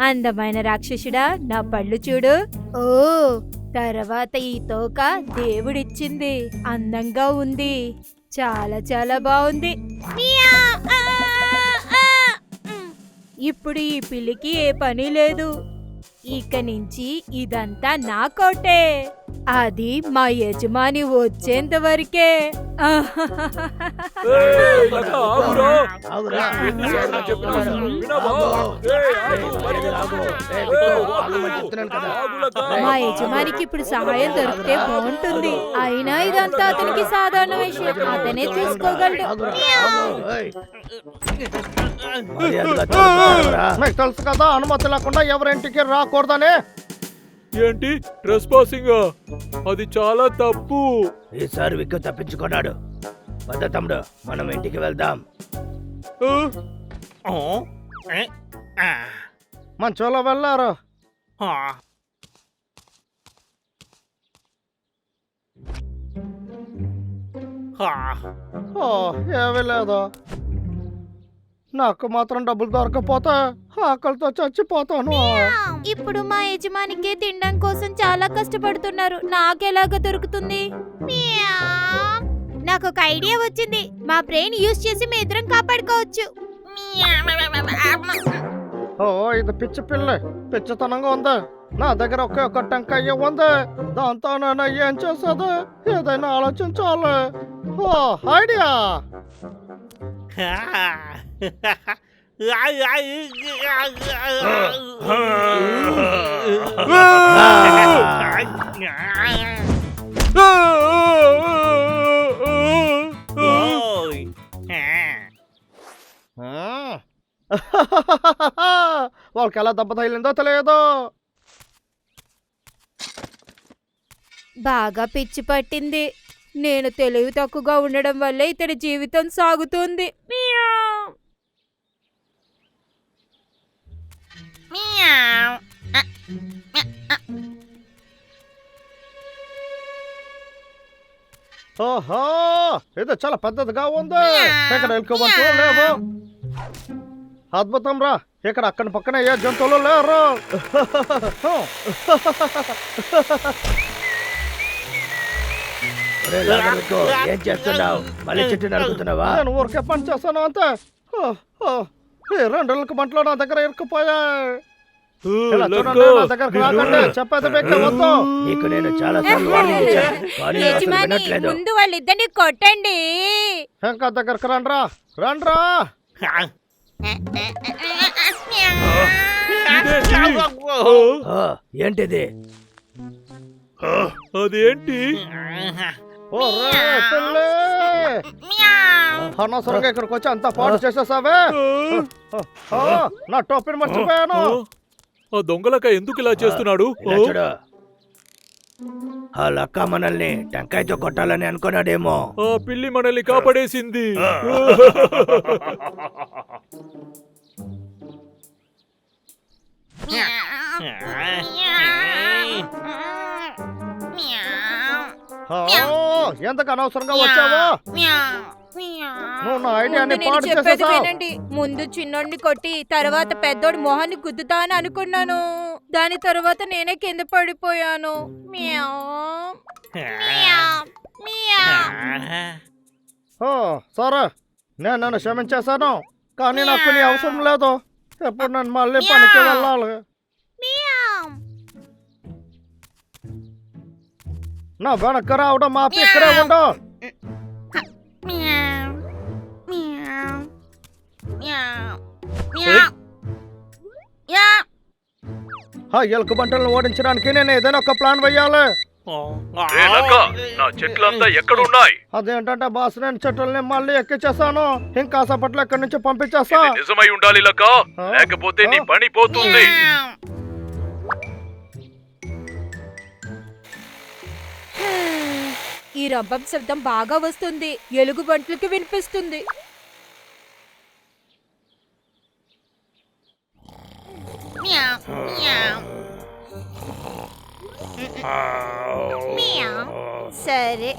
అందమైన రాక్షసుడా, నా పళ్ళు చూడు. ఓ, తర్వాత ఈ తోక దేవుడిచ్చింది. అందంగా ఉంది, చాలా చాలా బాగుంది. ఇప్పుడు ఈ పిల్లికి ఏ పని లేదు. ఇక నుంచి ఇదంతా నా కోటే. అది మా యజమాని వచ్చేంత వరకే. మా యజమానికి ఇప్పుడు సహాయం దొరికితే బాగుంటుంది. అయినా ఇదంతా అతనికి సాధారణ విషయం, అతనే చూసుకోగలడు. మీకు తెలుసు కదా, అనుమతి లేకుండా ఎవరింటికి రాకూడదని. ఏంటి ట్రెస్ పాసింగ్? అది చాలా తప్పు. ఈసారి విక్కు తప్పించుకున్నాడు. వద్ద తమ్ముడు, మనం ఇంటికి వెళ్దాం. మంచోళ్ళ వెళ్ళారు. ఏమీ లేదు. నాకు మాత్రం డబ్బులు దొరకపోతే ఆకలితో చచ్చిపోతాను. ఇప్పుడు మా యజమానికే తినడం కోసం చాలా కష్టపడుతున్నారు. నాకెలాగ దొరుకుతుంది? నాకు ఒక ఐడియా వచ్చింది. మా బ్రెయిన్ యూజ్ చేసి మీ ఇద్దరం కాపాడుకోవచ్చు. ఓ, ఇది పిచ్చి పిల్ల, పిచ్చితనంగా ఉంది. నా దగ్గర ఒక టెంకాయ ఉంది. దాంతో నేను ఏం చేసేది? ఏదైనా ఆలోచించాలి. ఓ, ఐడియా. వాళ్ళకి ఎలా దెబ్బ తగిలిందో తెలియదు. బాగా పిచ్చి పట్టింది. నేను తెలివి తక్కువగా ఉండడం వల్ల ఇతని జీవితం సాగుతుంది. ఓహో, ఇది చాలా పెద్దదిగా ఉంది. ఇక్కడ వెళ్ళుకోవచ్చు లేవు. అద్భుతం రా, ఇక్కడ అక్కడి పక్కన ఏ జంతువులు లేరు. ఏం చేస్తున్నావు? మళ్ళీ చెట్టు నరుకుతున్నావా? నేను ఊరికే పని చేస్తాను అంతే. ఈ 2 నెలల మంటలో నా దగ్గర ఇరుక్కుపోయా. చెప్పేది వద్దు. నీకు నేను చాలా సార్లు వార్నింగ్ ఇచ్చాను, కానీ నువ్వు అసలు వినట్లేదు. ముందు వాళ్ళిద్దరిని కొట్టండి. ఇంకా దగ్గరకు రండ్రా, రండ్రా. ఏంటిది? అదేంటి? అనవసరంగా ఇక్కడికి వచ్చి అంతా పాటు చేసేసావే. నా టోపీని మర్చిపోయాను. ఆ దొంగలక ఎందుకు ఇలా చేస్తున్నాడు? చూడు, ఆ లక్క మనల్ని టెంకాయతో కొట్టాలని అనుకున్నాడేమో. ఆ పిల్లి మనల్ని కాపాడేసింది. ఎందుకు అనవసరంగా వచ్చావో? నువ్వు నా ఐడియాని పాడు చేసేసావు. వినండి, ముందు చిన్నోడిని కొట్టి తర్వాత పెద్దోడి మొహాన్ని గుద్దుతా అని అనుకున్నాను. దాని తర్వాత నేనే కింద పడిపోయాను. సరే, నేను నన్ను క్షమించేశాను, కానీ నాకు నీ అవసరం లేదు. ఎప్పుడు నేను మళ్ళీ పనికి వెళ్ళాలి. నా వెనక్కి రావడం మాపి ఇక్కడే ఉండవు. ఆ ఎలుక బంటలను ఓడించడానికి నేను ఏదైనా ఒక ప్లాన్ వేయాలి. అదేంటంటే బాస్, నేను చెట్టుల్ని మళ్ళీ ఎక్కించేస్తాను. ఇంకా సేపట్లో ఇక్కడి నుంచి పంపించేస్తా. నిజమై ఉండాలి లక్క, లేకపోతే నీ పని పోతుంది. ఈ రంపం శబ్దం బాగా వస్తుంది. ఎలుగు బంట్లకి వినిపిస్తుంది. సరే,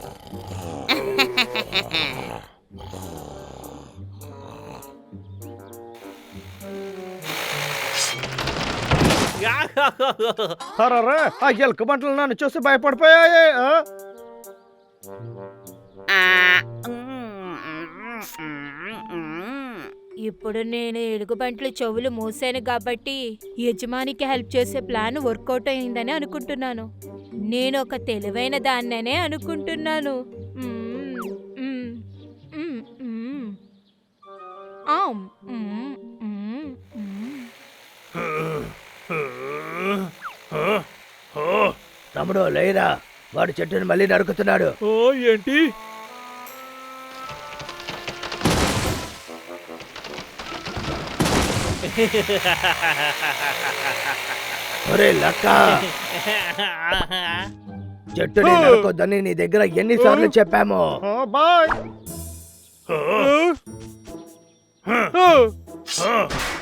అరే ఆ ఎలుక బంటలు నన్ను చూసి భయపడిపోయాయి. ఇప్పుడు నేను ఎలుగుబంట్లు చెవులు మూసాను కాబట్టి యజమానికి హెల్ప్ చేసే ప్లాన్ వర్కౌట్ అయిందని అనుకుంటున్నాను. నేను ఒక తెలివైన దాన్ననే అనుకుంటున్నాను. ఆమ్, మ్మ్, మ్మ్, మ్మ్. తమ్ముడు లేరా, వాడు చెట్టుని మళ్ళీ నరుకుతున్నాడు. ఏంటి? ఒరే లక్క, చెట్టుని నరకొద్దని నీ దగ్గర ఎన్నిసార్లు చెప్పాము. బాయ్.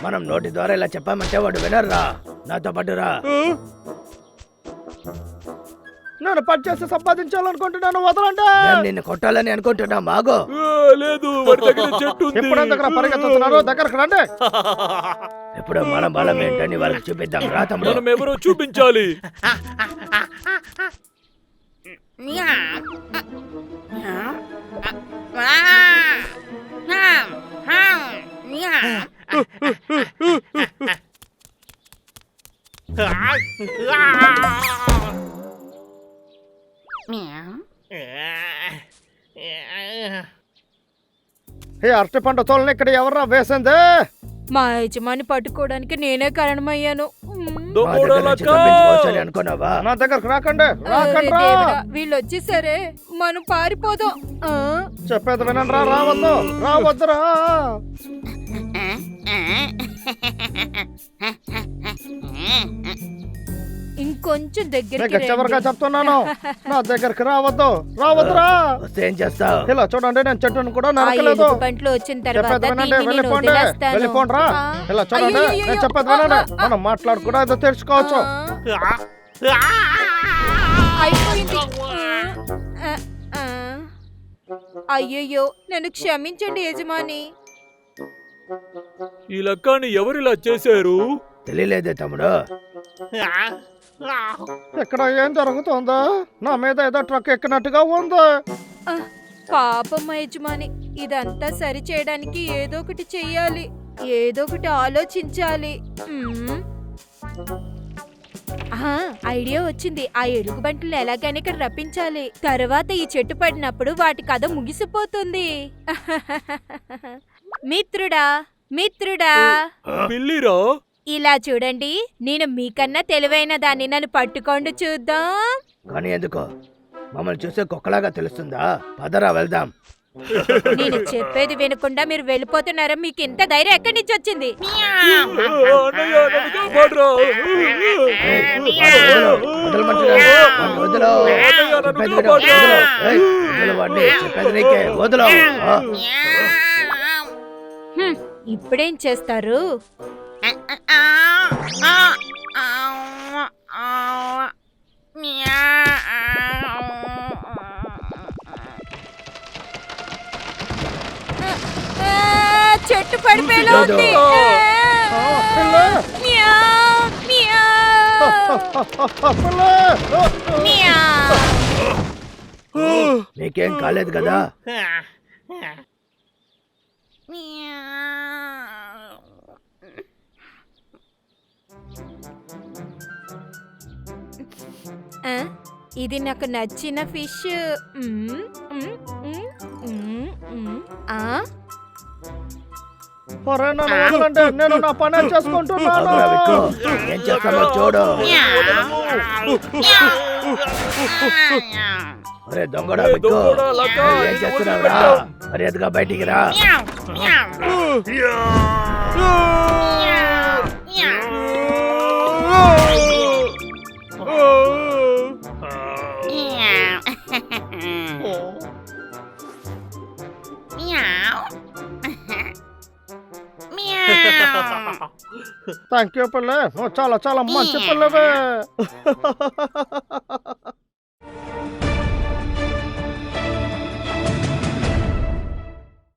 మనం నోటి ద్వారా ఇలా చెప్పామంటే వాడు వినర్రా. నాతో పాటు రా. నేను పని చేసి సంపాదించాలనుకుంటున్నాను, వదలండి. నేను నిన్ను కొట్టాలని అనుకుంటున్నా. మాగో లేదు, వాడి దగ్గర చెట్టు ఉంది. ఎప్పుడు దగ్గర పరిగెత్తుతున్నారు, దగ్గరకు రండి. ఇప్పుడు మన బలం ఏంటని వాళ్ళకి చూపిద్దాం. రా తమ్ముడు. మనం ఎవరో చూపించాలి. ఏ అరటి పండు తోలని ఇక్కడ ఎవర్రా వేసింది? మా యజమాని పట్టుకోవడానికి నేనే కారణమయ్యాను. మా దగ్గర నుంచి తప్పించుకోవచ్చని అనుకున్నావా? నా దగ్గరకు రాకండి, అరే రాకండి రా. దేవుడా, వీళ్ళు వచ్చేసరే మనం పారిపోదాం. చెప్పేది వినండి రా, రావద్దు, రావద్దురా. ఇంకొంచెం దగ్గరికి మీకు చివరిగా రండి. చెప్తున్నాను, నా దగ్గరికి రావద్దు, రావద్దురా. వస్తే ఏం చేస్తావు? ఇలా చూడండి, నేను చెట్టును కూడా ఆ నరకలేదు. ఎలుగుబంట్లు వచ్చిన తర్వాత చెప్పేది వినండి, దీన్ని నేను వెళ్ళిపోండి, వదిలేస్తాను. వెళ్ళిపోండి రా. ఇలా చూడండి, అయ్యయ్యయ్యో. నేను చెప్పేది వినండి. మనం మాట్లాడుకుంటూ ఏదో తెలుసుకోవచ్చు. అయిపోయింది. అయ్యయ్యో, నన్ను క్షమించండి యజమాని. ఈ లక్కాని ఎవరిలా చేశారు? తెలియలేదే తమ్ముడు. ఇక్కడ ఏం జరుగుతుందో? నా మీద ఏదో ట్రక్ ఎక్కినట్టుగా ఉంది. పాపం మా యజమాని, ఇదంతా సరి చేయడానికి ఏదో ఒకటి చెయ్యాలి, ఏదో ఒకటి ఆలోచించాలి. ఐడియా వచ్చింది. ఆ ఎలుగుబంటిని ఎలాగైనా ఇక్కడ రప్పించాలి. తర్వాత ఈ చెట్టు పడినప్పుడు వాటి కథ ముగిసిపోతుంది. మిత్రుడా, మిత్రుడా, పిల్లిరా? ఇలా చూడండి, నేను మీకన్నా తెలివైన దాన్ని, నన్ను పట్టుకోండి చూద్దాం. కానీ ఎందుకో మమ్మల్ని చూసే కుక్కలాగా తెలుస్తుందా? పదరా వెళ్దాం. నేను చెప్పేది వినకుండా మీరు వెళ్ళిపోతున్నారా? మీకు ఇంత ధైర్యం ఎక్కడి నుంచి వచ్చింది? అన్నయ్య, నన్ను కాపాడురా. ఇప్పుడేం చేస్తారు? చెట్టు పడిపోయేలా ఉంది. నీకేం కాలేదు కదా? ఇది నాకు నచ్చిన ఫిష్. ఒరే, నన్ను వదలండి, నేను నా పని చేసుకుంటున్నాను. ఏం చేస్తామో చూడు. ఒరే దొంగడా, ఏం చేస్తున్నావురా? మర్యాదగా బయటికి రా. థ్యాంక్ యూ పిల్ల, నువ్వు చాలా చాలా మంచి పిల్లవే.